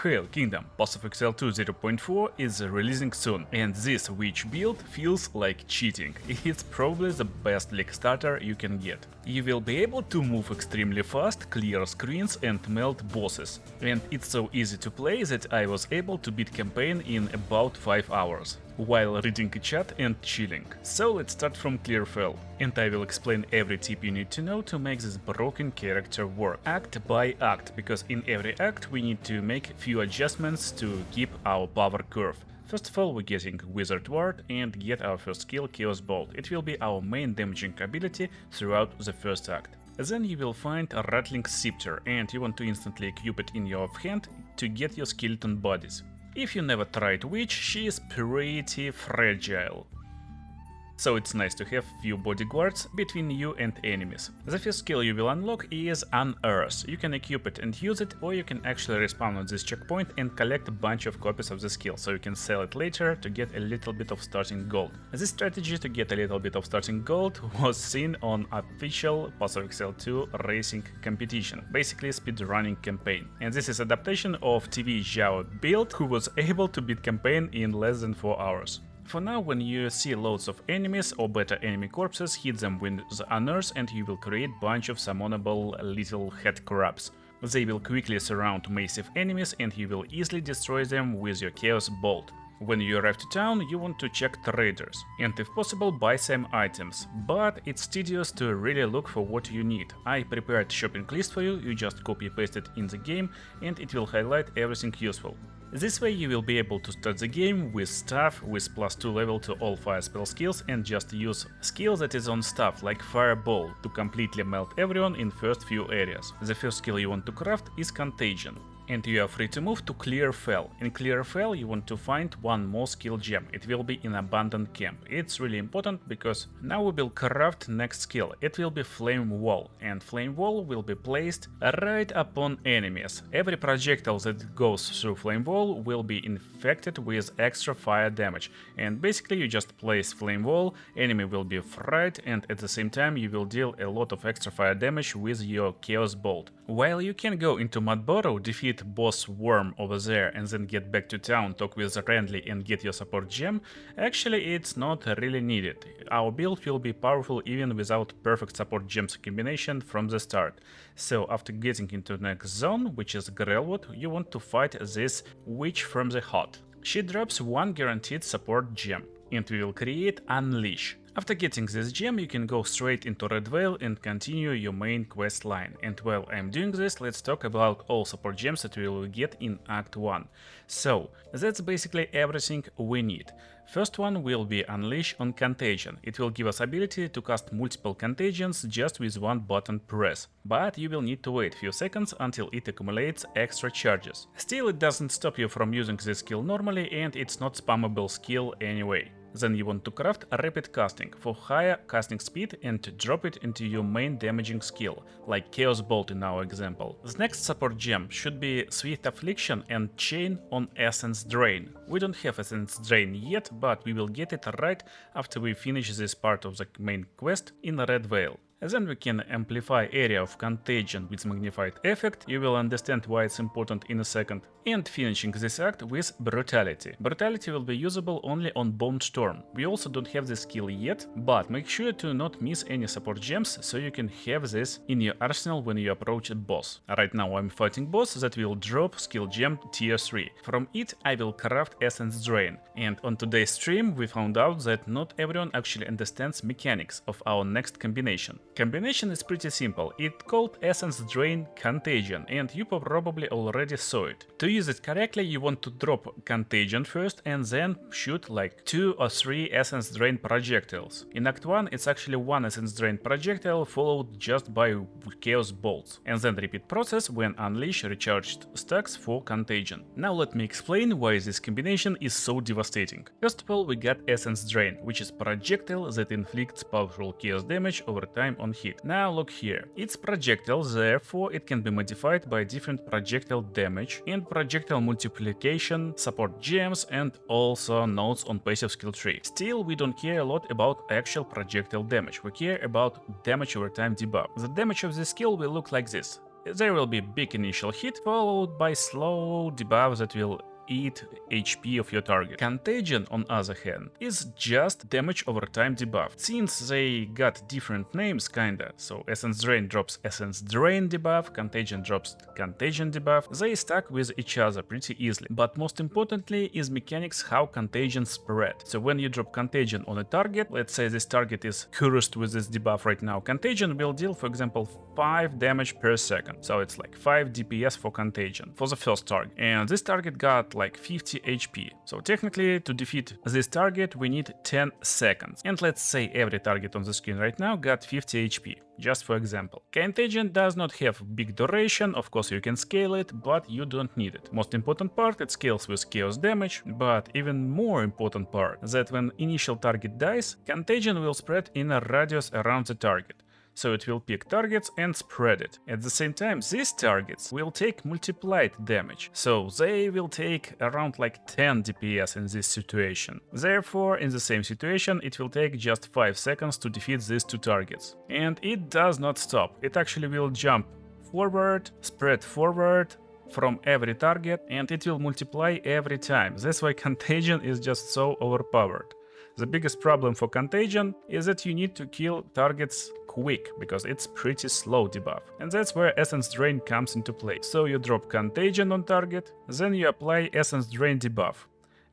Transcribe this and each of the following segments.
Hail Kingdom, POE2 0.4 is releasing soon, and this witch build feels like cheating. It's probably the best Lich starter you can get. You will be able to move extremely fast, clear screens and melt bosses. And it's so easy to play that I was able to beat campaign in about 5 hours, while reading a chat and chilling. So let's start from Clearfell, and I will explain every tip you need to know to make this broken character work, act by act, because in every act we need to make few adjustments to keep our power curve. First of all, we're getting Wizard Ward and get our first skill, Chaos Bolt. It will be our main damaging ability throughout the first act. Then you will find a Rattling Scepter, and you want to instantly equip it in your offhand to get your skeleton bodies. If you never tried Witch, she is pretty fragile, so it's nice to have few bodyguards between you and enemies. The first skill you will unlock is Unearth. You can equip it and use it, or you can actually respawn on this checkpoint and collect a bunch of copies of the skill, so you can sell it later to get a little bit of starting gold. This strategy to get a little bit of starting gold was seen on official POE2 racing competition, basically speedrunning campaign. And this is adaptation of TV Zhao build, who was able to beat campaign in less than 4 hours. For now, when you see loads of enemies or better enemy corpses, hit them with the Unearth and you will create bunch of summonable little head crabs. They will quickly surround massive enemies and you will easily destroy them with your Chaos Bolt. When you arrive to town, you want to check traders and if possible buy some items, but it's tedious to really look for what you need. I prepared shopping list for you, you just copy paste it in the game and it will highlight everything useful. This way you will be able to start the game with staff with +2 level to all fire spell skills and just use skill that is on staff like Fireball to completely melt everyone in first few areas. The first skill you want to craft is Contagion. And you are free to move to Clearfell. In Clearfell you want to find one more skill gem. It will be in Abandoned Camp. It's really important because now we will craft next skill. It will be Flame Wall, and Flame Wall will be placed right upon enemies. Every projectile that goes through Flame Wall will be infected with extra fire damage. And basically you just place Flame Wall, enemy will be fried, and at the same time you will deal a lot of extra fire damage with your Chaos Bolt. While you can go into Mud Burrow, defeat boss Worm over there and then get back to town, talk with Randley and get your support gem, actually it's not really needed. Our build will be powerful even without perfect support gems combination from the start. So after getting into the next zone, which is Grelwood, you want to fight this witch from the hut. She drops one guaranteed support gem, and we will create Unleash. After getting this gem, you can go straight into Red Veil and continue your main quest line. And while I'm doing this, let's talk about all support gems that we will get in Act 1. So, that's basically everything we need. First one will be Unleash on Contagion. It will give us ability to cast multiple contagions just with one button press. But you will need to wait few seconds until it accumulates extra charges. Still, it doesn't stop you from using this skill normally, and it's not spammable skill anyway. Then you want to craft a Rapid Casting for higher casting speed and to drop it into your main damaging skill, like Chaos Bolt in our example. The next support gem should be Swift Affliction and Chain on Essence Drain. We don't have Essence Drain yet, but we will get it right after we finish this part of the main quest in Red Veil. Then we can amplify area of Contagion with magnified effect, you will understand why it's important in a second. And finishing this act with Brutality. Brutality will be usable only on Bone Storm. We also don't have this skill yet, but make sure to not miss any support gems, so you can have this in your arsenal when you approach a boss. Right now I'm fighting boss that will drop skill gem tier 3. From it I will craft Essence Drain. And on today's stream we found out that not everyone actually understands mechanics of our next combination. Combination is pretty simple, it's called Essence Drain Contagion, and you probably already saw it. To use it correctly, you want to drop Contagion first and then shoot like 2 or 3 Essence Drain projectiles. In Act 1 it's actually 1 Essence Drain projectile followed just by Chaos Bolts, and then repeat process when Unleash recharged stacks for Contagion. Now let me explain why this combination is so devastating. First of all, we got Essence Drain, which is projectile that inflicts powerful chaos damage over time on hit. Now look here, it's projectile, therefore it can be modified by different projectile damage and projectile multiplication, support gems, and also nodes on passive skill tree. Still, we don't care a lot about actual projectile damage, we care about damage over time debuff. The damage of this skill will look like this. There will be big initial hit, followed by slow debuff that will eat HP of your target. Contagion, on other hand, is just damage over time debuff. Since they got different names kinda, so Essence Drain drops Essence Drain debuff, Contagion drops Contagion debuff, they stuck with each other pretty easily. But most importantly is mechanics how Contagion spread. So when you drop Contagion on a target, let's say this target is cursed with this debuff right now, Contagion will deal, for example, 5 damage per second. So it's like 5 DPS for Contagion, for the first target. And this target got like 50 HP. So technically, to defeat this target, we need 10 seconds. And let's say every target on the screen right now got 50 HP, just for example. Contagion does not have big duration, of course you can scale it, but you don't need it. Most important part, it scales with chaos damage, but even more important part, that when initial target dies, Contagion will spread in a radius around the target. So it will pick targets and spread it. At the same time, these targets will take multiplied damage, so they will take around like 10 DPS in this situation. Therefore, in the same situation, it will take just 5 seconds to defeat these two targets. And it does not stop, it actually will jump forward, spread forward from every target, and it will multiply every time. That's why Contagion is just so overpowered. The biggest problem for Contagion is that you need to kill targets quick, because it's pretty slow debuff. And that's where Essence Drain comes into play. So you drop Contagion on target, then you apply Essence Drain debuff.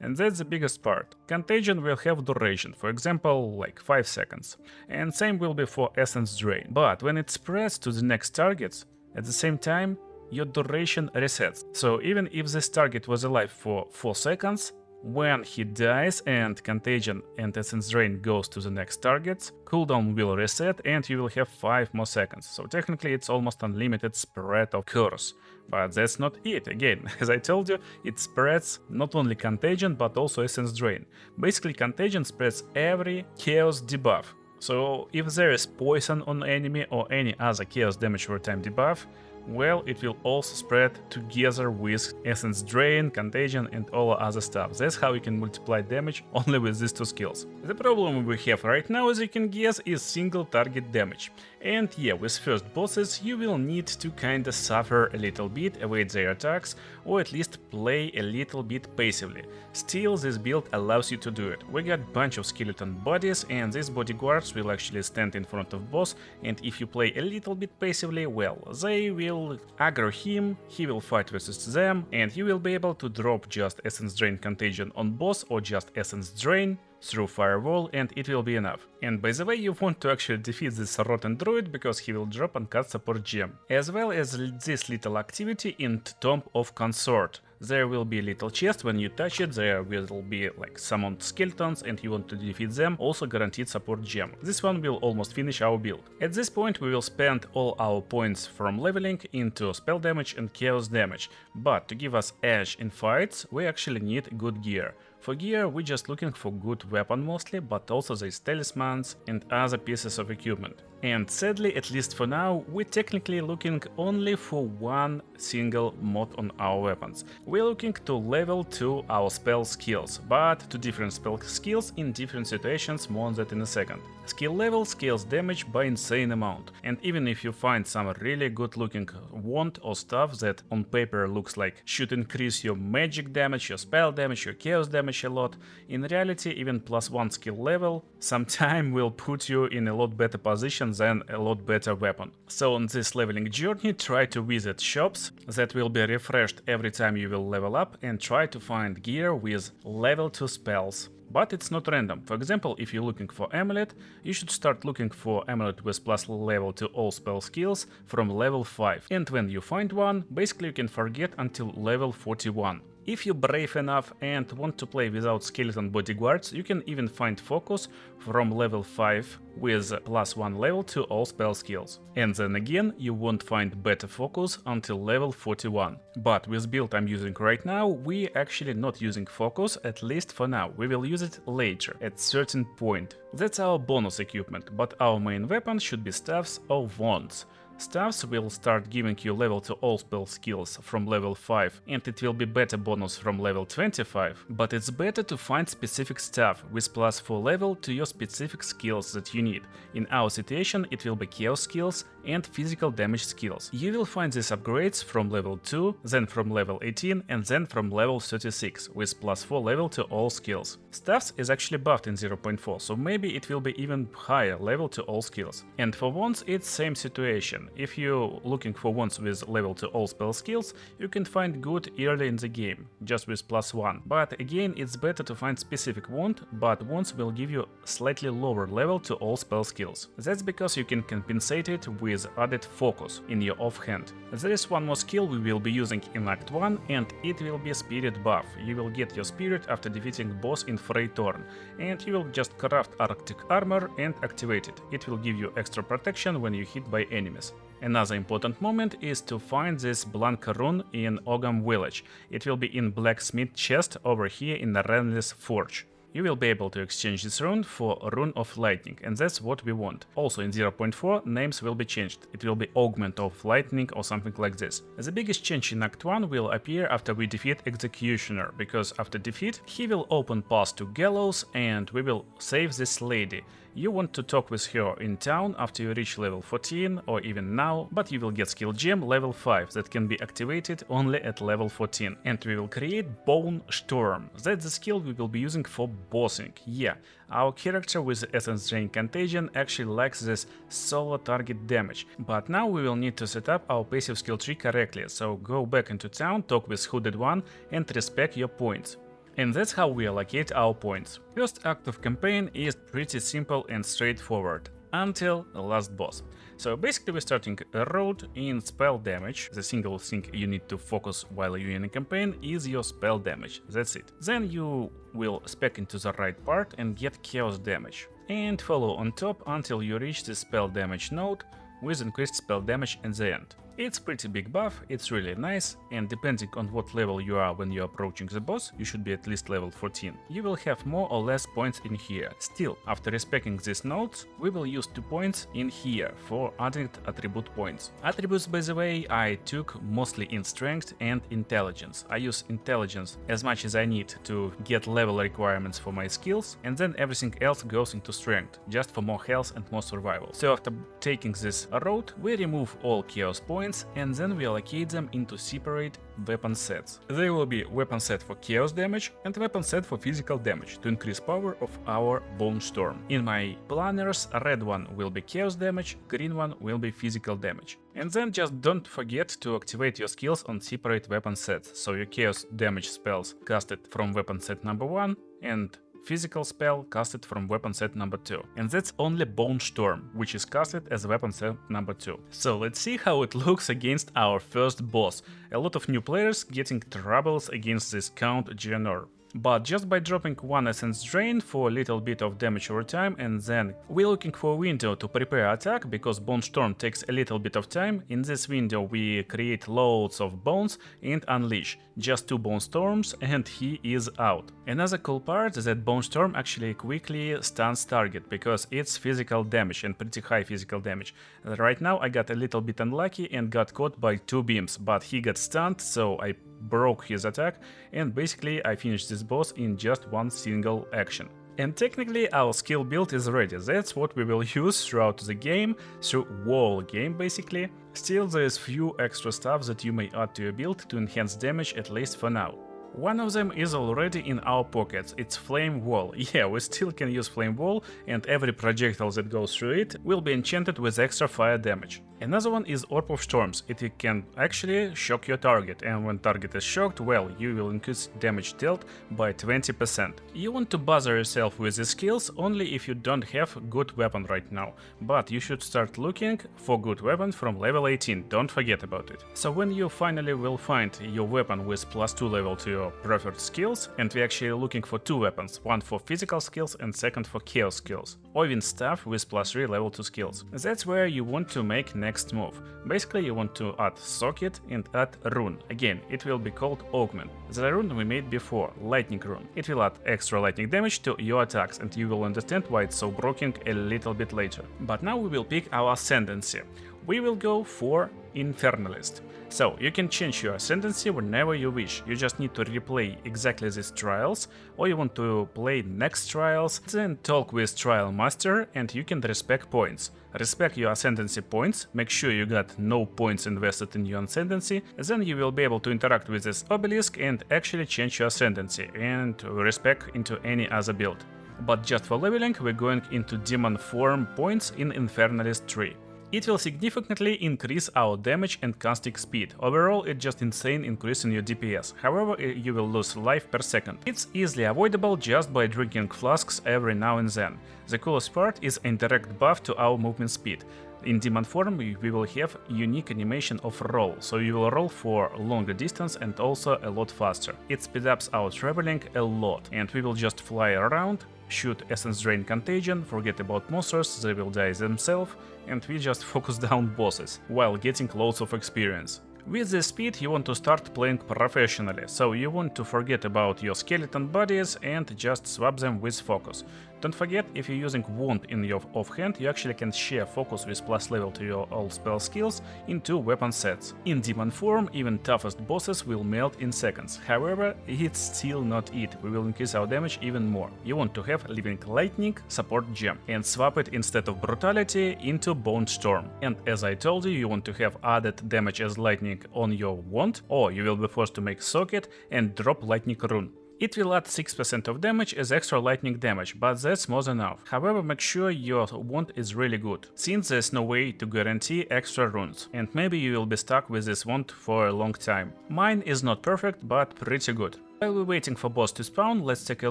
And that's the biggest part. Contagion will have duration, for example, like 5 seconds. And same will be for Essence Drain. But when it spreads to the next targets, at the same time, your duration resets. So even if this target was alive for 4 seconds, when he dies and Contagion and Essence Drain goes to the next targets, cooldown will reset and you will have 5 more seconds. So technically it's almost unlimited spread of curse. But that's not it. Again, as I told you, it spreads not only Contagion but also Essence Drain. Basically Contagion spreads every chaos debuff. So if there is poison on enemy or any other chaos damage over time debuff, well, it will also spread together with Essence Drain, Contagion and all other stuff. That's how you can multiply damage only with these two skills. The problem we have right now, as you can guess, is single target damage. And yeah, with first bosses you will need to kinda suffer a little bit, evade their attacks, or at least play a little bit passively. Still, this build allows you to do it. We got bunch of skeleton bodies, and these bodyguards will actually stand in front of boss, and if you play a little bit passively, well, they will aggro him, he will fight versus them, and you will be able to drop just Essence Drain Contagion on boss or just Essence Drain through Firewall, and it will be enough. And by the way, you want to actually defeat this Rotten Druid because he will drop Uncut Support Gem, as well as this little activity in Tomb of Consort. There will be a little chest, when you touch it, there will be like summoned skeletons and you want to defeat them, also guaranteed support gem. This one will almost finish our build. At this point we will spend all our points from leveling into spell damage and chaos damage, but to give us edge in fights we actually need good gear. For gear, we're just looking for good weapon mostly, but also there's talismans and other pieces of equipment. And sadly, at least for now, we're technically looking only for one single mod on our weapons. We're looking to level 2 our spell skills, but to different spell skills in different situations, more on that in a second. Skill level scales damage by insane amount, and even if you find some really good looking wand or stuff that on paper looks like should increase your magic damage, your spell damage, your chaos damage a lot, in reality even +1 skill level sometime will put you in a lot better position than a lot better weapon. So on this leveling journey, try to visit shops that will be refreshed every time you will level up, and try to find gear with level 2 spells. But it's not random. For example, if you're looking for amulet, you should start looking for amulet with plus level to all spell skills from level 5. And when you find one, basically you can forget until level 41. If you're brave enough and want to play without skeleton bodyguards, you can even find focus from level 5 with +1 level to all spell skills. And then again, you won't find better focus until level 41. But with build I'm using right now, we actually not using focus, at least for now. We will use it later, at certain point. That's our bonus equipment, but our main weapon should be staffs or wands. Staffs will start giving you level to all spell skills from level 5, and it will be better bonus from level 25, but it's better to find specific staff with +4 level to your specific skills that you need. In our situation it will be chaos skills and physical damage skills. You will find these upgrades from level 2, then from level 18 and then from level 36 with +4 level to all skills. Staffs is actually buffed in 0.4, so maybe it will be even higher level to all skills. And for wands it's same situation. If you're looking for wands with level to all spell skills, you can find good early in the game, just with +1. But again, it's better to find specific wand, but wands will give you slightly lower level to all spell skills. That's because you can compensate it with added focus in your offhand. There is one more skill we will be using in Act 1, and it will be spirit buff. You will get your spirit after defeating boss in Freytorn, and you will just craft Arctic armor and activate it. It will give you extra protection when you hit by enemies. Another important moment is to find this Blanca rune in Ogam village. It will be in blacksmith chest over here in the Renless Forge. You will be able to exchange this rune for Rune of Lightning, and that's what we want. Also in 0.4 names will be changed. It will be Augment of Lightning or something like this. The biggest change in Act 1 will appear after we defeat Executioner, because after defeat he will open path to Gallows and we will save this lady. You want to talk with her in town after you reach level 14 or even now, but you will get skill gem level 5 that can be activated only at level 14. And we will create Bone Storm. That's the skill we will be using for bossing. Yeah, our character with Essence Drain Contagion actually lacks this solo target damage. But now we will need to set up our passive skill tree correctly, so go back into town, talk with Hooded One and respect your points. And that's how we allocate our points. First act of campaign is pretty simple and straightforward, until the last boss. So basically we're starting a road in spell damage. The single thing you need to focus while you're in a campaign is your spell damage, that's it. Then you will spec into the right part and get chaos damage. And follow on top until you reach the spell damage node with increased spell damage at the end. It's pretty big buff, it's really nice, and depending on what level you are when you're approaching the boss, you should be at least level 14, you will have more or less points in here. Still, after respecting these nodes, we will use 2 points in here for added attribute points. Attributes, by the way, I took mostly in strength and intelligence. I use intelligence as much as I need to get level requirements for my skills, and then everything else goes into strength, just for more health and more survival. So after taking this road, we remove all chaos points and then we allocate them into separate weapon sets. There will be weapon set for chaos damage and weapon set for physical damage to increase power of our Bone Storm. In my planners, red one will be chaos damage, green one will be physical damage. And then just don't forget to activate your skills on separate weapon sets, so your chaos damage spells casted from weapon set number 1 and physical spell casted from weapon set number 2. And that's only Bone Storm, which is casted as weapon set number 2. So let's see how it looks against our first boss. A lot of new players getting troubles against this Count Geonor. But just by dropping one Essence Drain for a little bit of damage over time, and then we're looking for a window to prepare attack, because Bone Storm takes a little bit of time. In this window we create loads of bones and unleash. Just 2 Bone Storms and he is out. Another cool part is that Bone Storm actually quickly stuns target, because it's physical damage and pretty high physical damage. Right now I got a little bit unlucky and got caught by 2 beams, but he got stunned, so I broke his attack, and basically I finished this boss in just one single action. And technically our skill build is ready, that's what we will use throughout the game, through whole game basically. Still there is few extra stuff that you may add to your build to enhance damage, at least for now. One of them is already in our pockets, it's Flame Wall. Yeah, we still can use Flame Wall, and every projectile that goes through it will be enchanted with extra fire damage. Another one is Orb of Storms. It can actually shock your target, and when target is shocked, well, you will increase damage dealt by 20%. You want to bother yourself with these skills only if you don't have good weapon right now, but you should start looking for good weapon from level 18, don't forget about it. So when you finally will find your weapon with +2 level to your preferred skills, and we're actually looking for 2 weapons, one for physical skills and second for chaos skills, or even staff with +3 level 2 skills. That's where you want to make next move. Basically you want to add socket and add rune. Again, it will be called Augment. The rune we made before, Lightning Rune. It will add extra lightning damage to your attacks, and you will understand why it's so broken a little bit later. But now we will pick our Ascendancy. we will go for Infernalist. So you can change your ascendancy whenever you wish, you just need to replay exactly these trials, or you want to play next trials, then talk with trial master and you can respec points. Respect your ascendancy points, make sure you got no points invested in your ascendancy, then you will be able to interact with this obelisk and actually change your ascendancy and respec into any other build. But just for leveling, we're going into demon form points in Infernalist tree. It will significantly increase our damage and casting speed. Overall, it's just insane increase in your DPS. However, you will lose life per second. It's easily avoidable just by drinking flasks every now and then. The coolest part is a direct buff to our movement speed. In demon form, we will have unique animation of roll, so you will roll for longer distance and also a lot faster. It speeds up our traveling a lot, and we will just fly around, shoot essence drain contagion, forget about monsters, they will die themselves, and we just focus down bosses, while getting loads of experience. With this speed you want to start playing professionally, so you want to forget about your skeleton bodies and just swap them with focus. Don't forget, if you're using wand in your offhand, you actually can share focus with plus level to your all spell skills in 2 weapon sets. In demon form, even toughest bosses will melt in seconds. However, it's still not it, we will increase our damage even more. You want to have Living Lightning support gem and swap it instead of brutality into Bone Storm. And as I told you want to have added damage as lightning on your wand, or you will be forced to make socket and drop lightning rune. It will add 6% of damage as extra lightning damage, but that's more than enough. However, make sure your wand is really good, since there's no way to guarantee extra runes, and maybe you will be stuck with this wand for a long time. Mine is not perfect, but pretty good. While we're waiting for boss to spawn, let's take a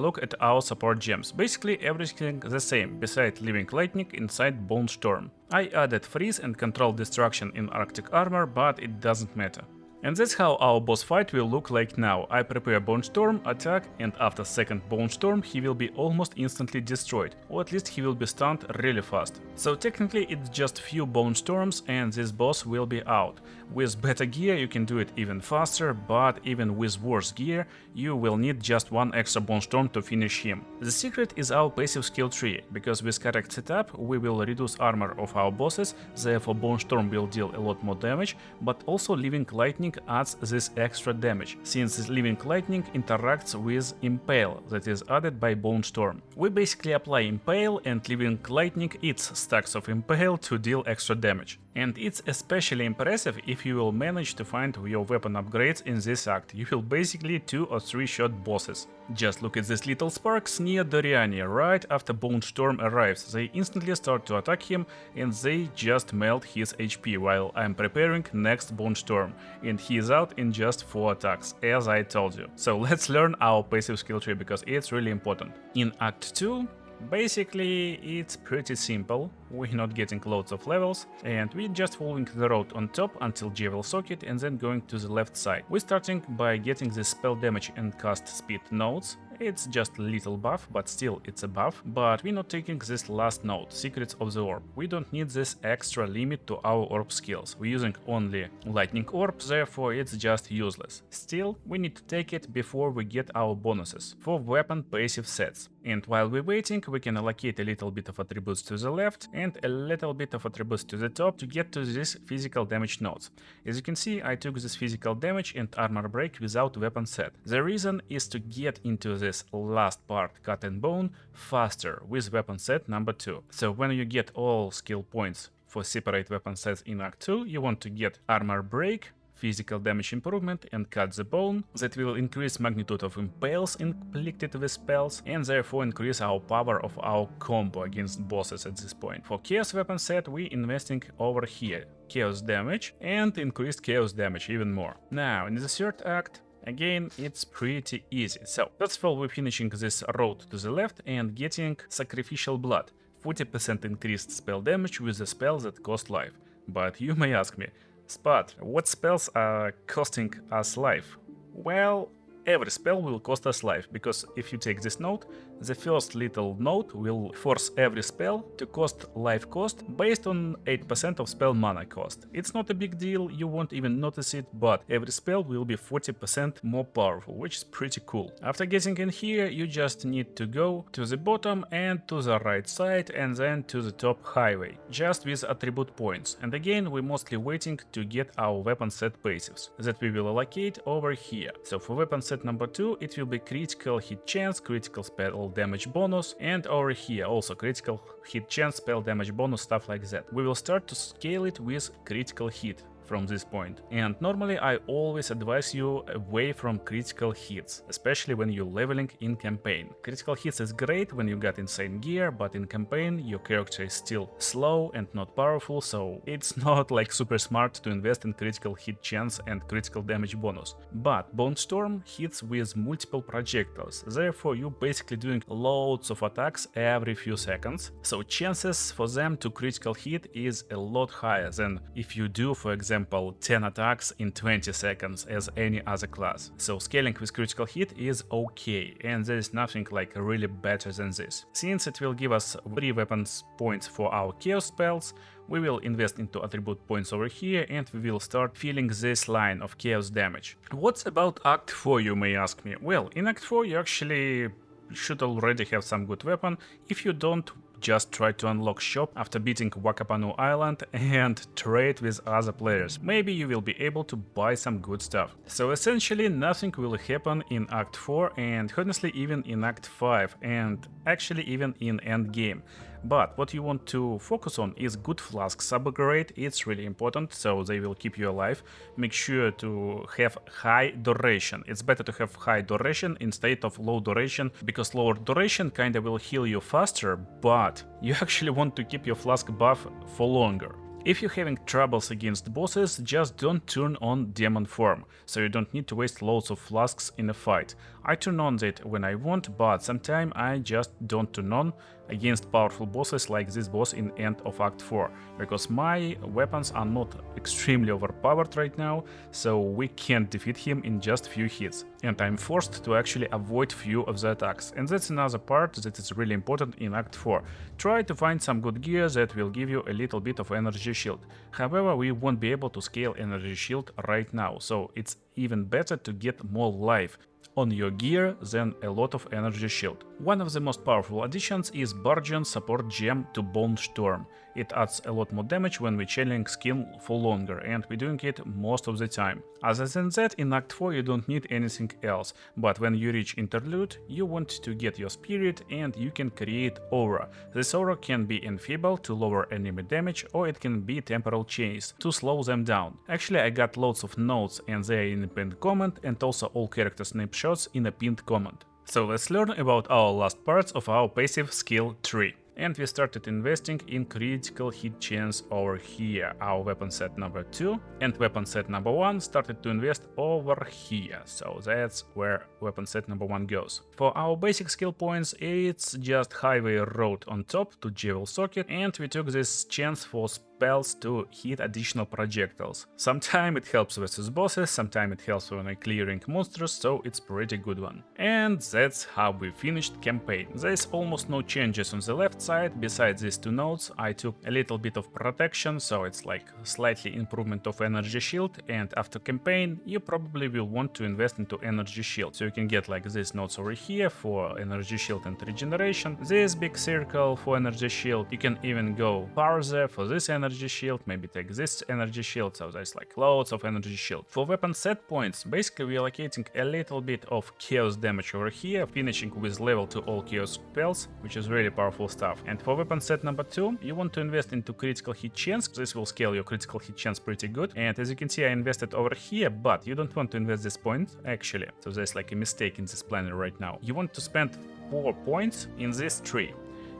look at our support gems. Basically everything the same, besides Living Lightning inside Bone Storm. I added Freeze and Control Destruction in Arctic Armor, but it doesn't matter. And that's how our boss fight will look like now. I prepare Bone Storm, attack, and after second Bone Storm he will be almost instantly destroyed, or at least he will be stunned really fast. So technically it's just few Bone Storms and this boss will be out. With better gear you can do it even faster, but even with worse gear you will need just one extra Bone Storm to finish him. The secret is our passive skill tree, because with correct setup we will reduce armor of our bosses, therefore Bone Storm will deal a lot more damage, but also Living Lightning adds this extra damage, since Living Lightning interacts with Impale that is added by Bone Storm. We basically apply Impale and Living Lightning eats stacks of Impale to deal extra damage. And it's especially impressive if you will manage to find your weapon upgrades in this act. You will basically 2 or 3 shot bosses. Just look at these little sparks near Doriani. Right after Bone Storm arrives, they instantly start to attack him and they just melt his HP while I'm preparing next Bone Storm, and he is out in just 4 attacks, as I told you. So let's learn our passive skill tree, because it's really important. In Act 2, basically it's pretty simple. We're not getting loads of levels, and we're just following the road on top until Jewel Socket and then going to the left side. We're starting by getting the spell damage and cast speed nodes. It's just a little buff, but still it's a buff. But we're not taking this last node, Secrets of the Orb. We don't need this extra limit to our orb skills. We're using only Lightning Orb, therefore it's just useless. Still, we need to take it before we get our bonuses for weapon passive sets. And while we're waiting, we can allocate a little bit of attributes to the left and a little bit of attributes to the top to get to these physical damage nodes. As you can see, I took this physical damage and armor break without weapon set. The reason is to get into this last part, Cut and Bone, faster with weapon set number 2. So when you get all skill points for separate weapon sets in Act 2, you want to get armor break, physical damage improvement and Cut the Bone. That will increase magnitude of impales inflicted with spells and therefore increase our power of our combo against bosses at this point. For Chaos weapon set we investing over here, Chaos damage and increased Chaos damage even more. Now in the third act, again, it's pretty easy. So first of all we're finishing this road to the left and getting Sacrificial Blood, 40% increased spell damage with a spell that cost life. But you may ask me, Spot, what spells are costing us life? Well, every spell will cost us life, because if you take this note, the first little note will force every spell to cost life cost based on 8% of spell mana cost. It's not a big deal, you won't even notice it, but every spell will be 40% more powerful, which is pretty cool. After getting in here, you just need to go to the bottom and to the right side and then to the top highway, just with attribute points. And again, we're mostly waiting to get our weapon set passives that we will allocate over here. So for weapon set number 2, it will be critical hit chance, critical spell damage bonus, and over here also critical hit chance, spell damage bonus, stuff like that. We will start to scale it with critical hit from this point. And normally I always advise you away from critical hits, especially when you're leveling in campaign. Critical hits is great when you got insane gear, but in campaign your character is still slow and not powerful, so it's not like super smart to invest in critical hit chance and critical damage bonus. But Bone Storm hits with multiple projectiles, therefore you're basically doing loads of attacks every few seconds, so chances for them to critical hit is a lot higher than if you do, for example, 10 attacks in 20 seconds as any other class. So scaling with critical hit is okay, and there is nothing like really better than this. Since it will give us 3 weapons points for our chaos spells, we will invest into attribute points over here and we will start feeling this line of chaos damage. What's about Act 4, you may ask me? Well, in Act 4 you actually should already have some good weapon. If you don't, just try to unlock shop after beating Wakapanu Island and trade with other players. Maybe you will be able to buy some good stuff. So essentially nothing will happen in Act 4 and honestly even in Act 5 and actually even in Endgame. But what you want to focus on is good flasks upgrade, it's really important, so they will keep you alive. Make sure to have high duration. It's better to have high duration instead of low duration, because lower duration kinda will heal you faster, but you actually want to keep your flask buff for longer. If you're having troubles against bosses, just don't turn on demon form, so you don't need to waste loads of flasks in a fight. I turn on it when I want, but sometimes I just don't turn on against powerful bosses like this boss in end of Act 4, because my weapons are not extremely overpowered right now, so we can't defeat him in just few hits, and I'm forced to actually avoid few of the attacks, and that's another part that is really important in Act 4. Try to find some good gear that will give you a little bit of energy shield. However, we won't be able to scale energy shield right now, so it's even better to get more life on your gear than a lot of energy shield. One of the most powerful additions is Bardian Support Gem to Bone Storm. It adds a lot more damage when we're channeling skill for longer, and we're doing it most of the time. Other than that, in Act 4 you don't need anything else, but when you reach Interlude, you want to get your spirit and you can create aura. This aura can be enfeeble to lower enemy damage, or it can be temporal chains to slow them down. Actually, I got loads of notes and they're in a pinned comment, and also all character snapshots in a pinned comment. So let's learn about our last parts of our passive skill tree. And we started investing in critical hit chance over here, our weapon set number 2, and weapon set number 1 started to invest over here, so that's where weapon set number 1 goes. For our basic skill points, it's just highway road on top to Jewel Socket, and we took this chance for spells to hit additional projectiles. Sometimes it helps versus bosses, sometimes it helps when clearing monsters, so it's pretty good one. And that's how we finished campaign. There's almost no changes on the left side, besides these 2 nodes. I took a little bit of protection, so it's like slightly improvement of energy shield, and after campaign you probably will want to invest into energy shield, so you can get like these nodes over here for energy shield and regeneration, this big circle for energy shield, you can even go farther for this energy shield, maybe take this energy shield, so there's like loads of energy shield. For weapon set points, basically we're allocating a little bit of chaos damage over here, finishing with level 2 all chaos spells, which is really powerful stuff. And for weapon set number 2, you want to invest into critical hit chance, this will scale your critical hit chance pretty good, and as you can see I invested over here, but you don't want to invest this point actually, so there's like a mistake in this planner right now. You want to spend 4 points in this tree.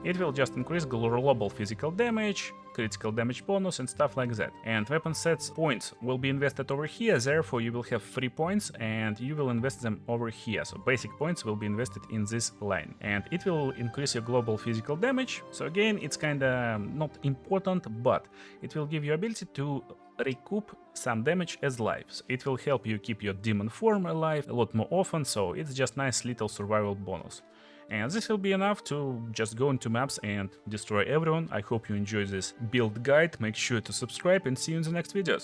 It will just increase global physical damage, critical damage bonus and stuff like that. And weapon sets points will be invested over here, therefore you will have 3 points and you will invest them over here. So basic points will be invested in this line and it will increase your global physical damage. So again, it's kinda not important, but it will give you ability to recoup some damage as lives. It will help you keep your demon form alive a lot more often, so it's just nice little survival bonus. And this will be enough to just go into maps and destroy everyone. I hope you enjoyed this build guide. Make sure to subscribe and see you in the next videos.